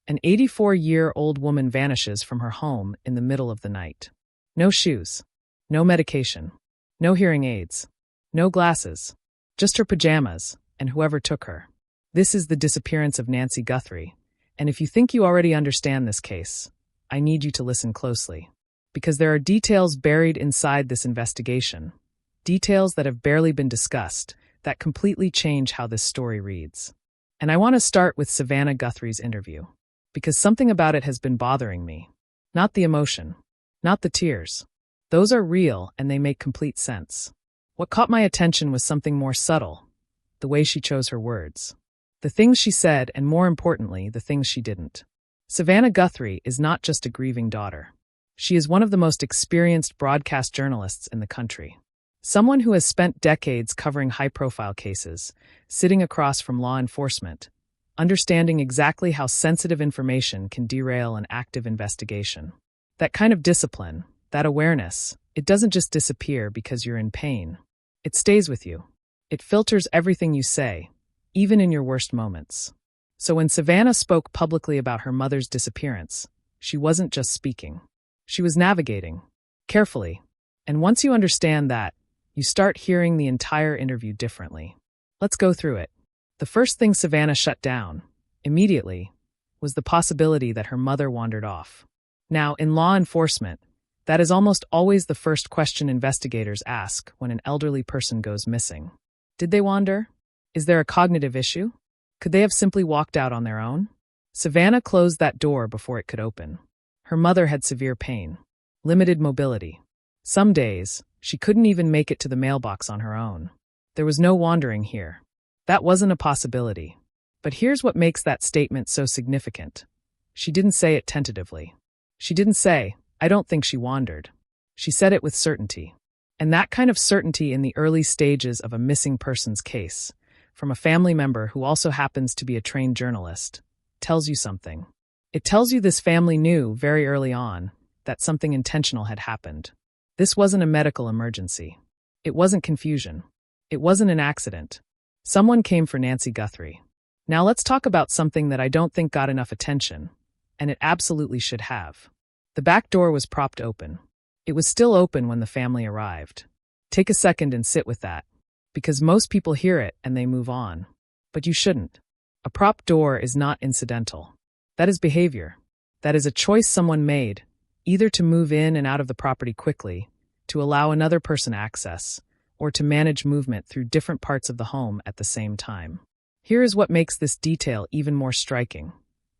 An 84-year-old woman vanishes from her home in the middle of the night. No shoes, no medication, no hearing aids, no glasses, just her pajamas and whoever took her. This is the disappearance of Nancy Guthrie, and if you think you already understand this case, I need you to listen closely, because there are details buried inside this investigation, details that have barely been discussed, that completely change how this story reads. And I want to start with Savannah Guthrie's interview, because something about it has been bothering me. Not the emotion, not the tears. Those are real and they make complete sense. What caught my attention was something more subtle, the way she chose her words. The things she said, and more importantly, the things she didn't. Savannah Guthrie is not just a grieving daughter. She is one of the most experienced broadcast journalists in the country. Someone who has spent decades covering high-profile cases, sitting across from law enforcement, understanding exactly how sensitive information can derail an active investigation. That kind of discipline, that awareness, it doesn't just disappear because you're in pain. It stays with you. It filters everything you say, even in your worst moments. So when Savannah spoke publicly about her mother's disappearance, she wasn't just speaking. She was navigating, carefully. And once you understand that, you start hearing the entire interview differently. Let's go through it. The first thing Savannah shut down, immediately, was the possibility that her mother wandered off. Now, in law enforcement, that is almost always the first question investigators ask when an elderly person goes missing. Did they wander? Is there a cognitive issue? Could they have simply walked out on their own? Savannah closed that door before it could open. Her mother had severe pain, limited mobility. Some days, she couldn't even make it to the mailbox on her own. There was no wandering here. That wasn't a possibility. But here's what makes that statement so significant. She didn't say it tentatively. She didn't say, "I don't think she wandered." She said it with certainty. And that kind of certainty in the early stages of a missing persons case, from a family member who also happens to be a trained journalist, tells you something. It tells you this family knew very early on that something intentional had happened. This wasn't a medical emergency. It wasn't confusion. It wasn't an accident. Someone came for Nancy Guthrie. Now let's talk about something that I don't think got enough attention, and it absolutely should have. The back door was propped open. It was still open when the family arrived. Take a second and sit with that, because most people hear it and they move on. But you shouldn't. A propped door is not incidental. That is behavior. That is a choice someone made, either to move in and out of the property quickly, to allow another person access, or to manage movement through different parts of the home at the same time. Here is what makes this detail even more striking.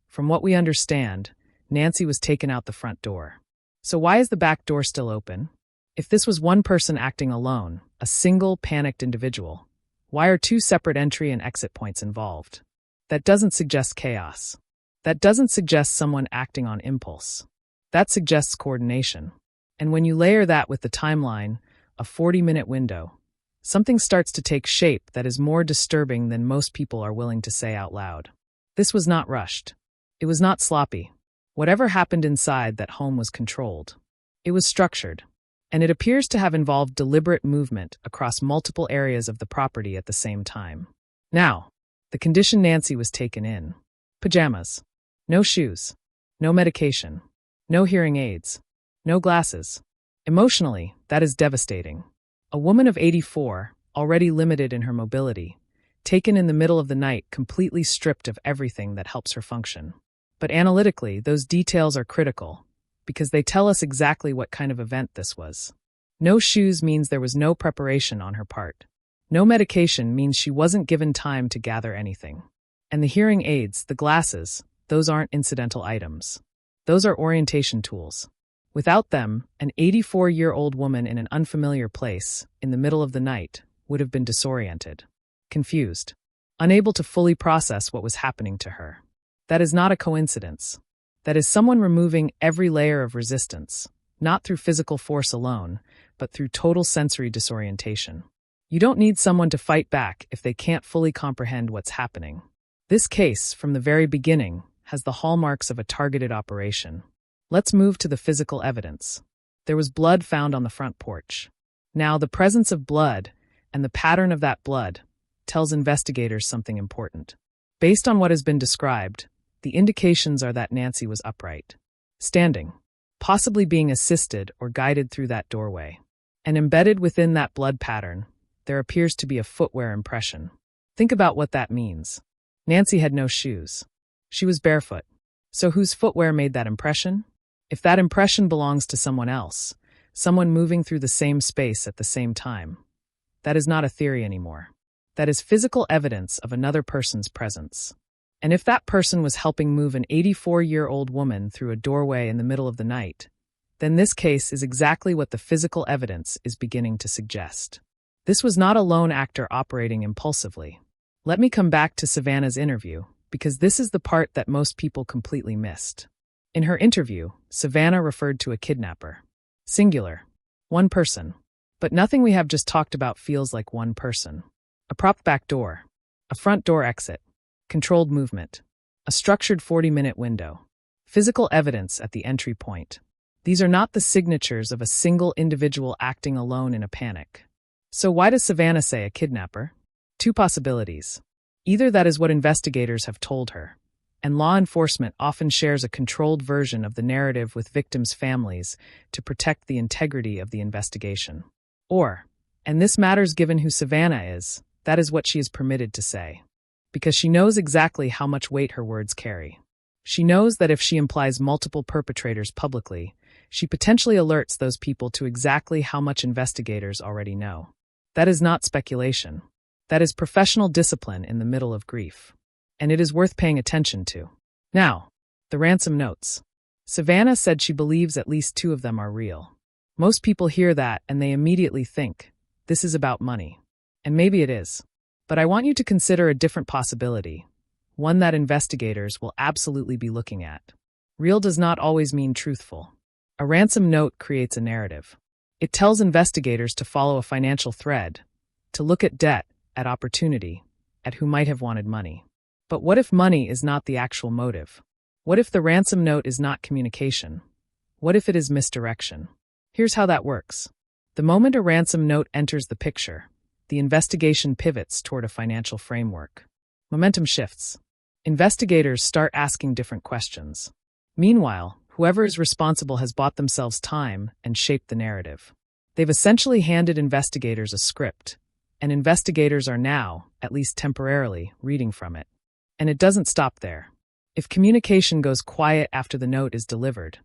From what we understand, Nancy was taken out the front door. So why is the back door still open? If this was one person acting alone, a single panicked individual, why are two separate entry and exit points involved? That doesn't suggest chaos. That doesn't suggest someone acting on impulse. That suggests coordination. And when you layer that with the timeline, a 40-minute window, something starts to take shape that is more disturbing than most people are willing to say out loud. This was not rushed. It was not sloppy. Whatever happened inside that home was controlled. It was structured, and it appears to have involved deliberate movement across multiple areas of the property at the same time. Now, the condition Nancy was taken in. Pajamas. No shoes. No medication. No hearing aids. No glasses. Emotionally, that is devastating. A woman of 84, already limited in her mobility, taken in the middle of the night, completely stripped of everything that helps her function. But analytically, those details are critical, because they tell us exactly what kind of event this was. No shoes means there was no preparation on her part. No medication means she wasn't given time to gather anything. And the hearing aids, the glasses, those aren't incidental items. Those are orientation tools. Without them, an 84-year-old woman in an unfamiliar place, in the middle of the night, would have been disoriented, confused, unable to fully process what was happening to her. That is not a coincidence. That is someone removing every layer of resistance, not through physical force alone, but through total sensory disorientation. You don't need someone to fight back if they can't fully comprehend what's happening. This case, from the very beginning, has the hallmarks of a targeted operation. Let's move to the physical evidence. There was blood found on the front porch. Now, the presence of blood, and the pattern of that blood, tells investigators something important. Based on what has been described, The indications are that Nancy was upright, standing, possibly being assisted or guided through that doorway. And embedded within that blood pattern, there appears to be a footwear impression. Think about what that means. Nancy had no shoes. She was barefoot. So whose footwear made that impression? If that impression belongs to someone else, someone moving through the same space at the same time, that is not a theory anymore. That is physical evidence of another person's presence. And if that person was helping move an 84-year-old woman through a doorway in the middle of the night, then this case is exactly what the physical evidence is beginning to suggest. This was not a lone actor operating impulsively. Let me come back to Savannah's interview, because this is the part that most people completely missed. In her interview, Savannah referred to a kidnapper. Singular. One person. But nothing we have just talked about feels like one person. A propped back door. A front door exit. Controlled movement. A structured 40-minute window. Physical evidence at the entry point. These are not the signatures of a single individual acting alone in a panic. So why does Savannah say a kidnapper? Two possibilities. Either that is what investigators have told her, and law enforcement often shares a controlled version of the narrative with victims' families to protect the integrity of the investigation. Or, and this matters given who Savannah is, that is what she is permitted to say. Because she knows exactly how much weight her words carry. She knows that if she implies multiple perpetrators publicly, she potentially alerts those people to exactly how much investigators already know. That is not speculation. That is professional discipline in the middle of grief. And it is worth paying attention to. Now, the ransom notes. Savannah said she believes at least 2 of them are real. Most people hear that and they immediately think, this is about money. And maybe it is. But I want you to consider a different possibility, one that investigators will absolutely be looking at. Real does not always mean truthful. A ransom note creates a narrative. It tells investigators to follow a financial thread, to look at debt, at opportunity, at who might have wanted money. But what if money is not the actual motive? What if the ransom note is not communication? What if it is misdirection? Here's how that works. The moment a ransom note enters the picture, the investigation pivots toward a financial framework. Momentum shifts. Investigators start asking different questions. Meanwhile, whoever is responsible has bought themselves time and shaped the narrative. They've essentially handed investigators a script, and investigators are now, at least temporarily, reading from it. And it doesn't stop there. If communication goes quiet after the note is delivered,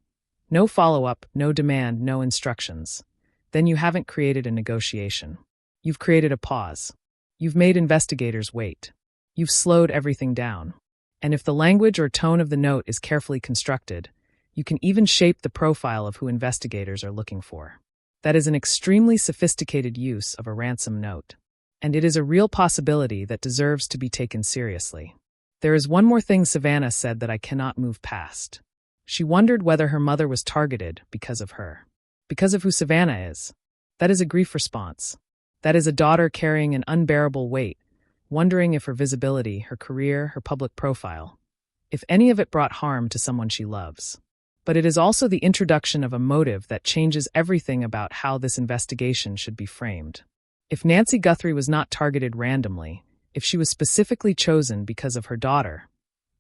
no follow-up, no demand, no instructions, then you haven't created a negotiation. You've created a pause. You've made investigators wait. You've slowed everything down. And if the language or tone of the note is carefully constructed, you can even shape the profile of who investigators are looking for. That is an extremely sophisticated use of a ransom note. And it is a real possibility that deserves to be taken seriously. There is one more thing Savannah said that I cannot move past. She wondered whether her mother was targeted because of her. Because of who Savannah is. That is a grief response. That is a daughter carrying an unbearable weight, wondering if her visibility, her career, her public profile, if any of it brought harm to someone she loves. But it is also the introduction of a motive that changes everything about how this investigation should be framed. If Nancy Guthrie was not targeted randomly, if she was specifically chosen because of her daughter,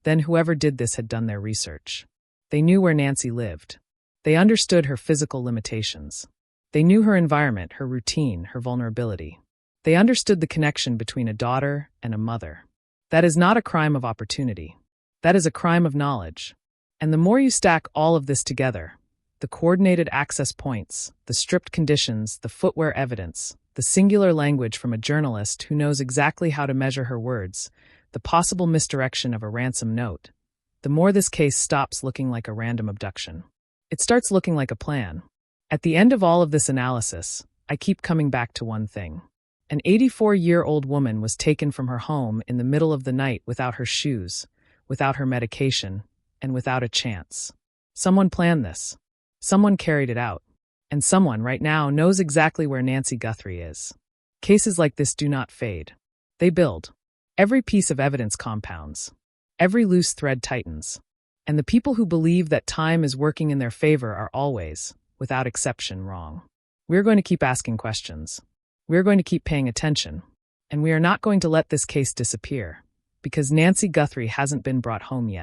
then whoever did this had done their research. They knew where Nancy lived. They understood her physical limitations. They knew her environment, her routine, her vulnerability. They understood the connection between a daughter and a mother. That is not a crime of opportunity. That is a crime of knowledge. And the more you stack all of this together, the coordinated access points, the stripped conditions, the footwear evidence, the singular language from a journalist who knows exactly how to measure her words, the possible misdirection of a ransom note, the more this case stops looking like a random abduction. It starts looking like a plan. At the end of all of this analysis, I keep coming back to one thing. An 84-year-old woman was taken from her home in the middle of the night without her shoes, without her medication, and without a chance. Someone planned this. Someone carried it out. And someone right now knows exactly where Nancy Guthrie is. Cases like this do not fade. They build. Every piece of evidence compounds. Every loose thread tightens. And the people who believe that time is working in their favor are always, without exception, wrong. We're going to keep asking questions. We're going to keep paying attention. And we are not going to let this case disappear, because Nancy Guthrie hasn't been brought home yet.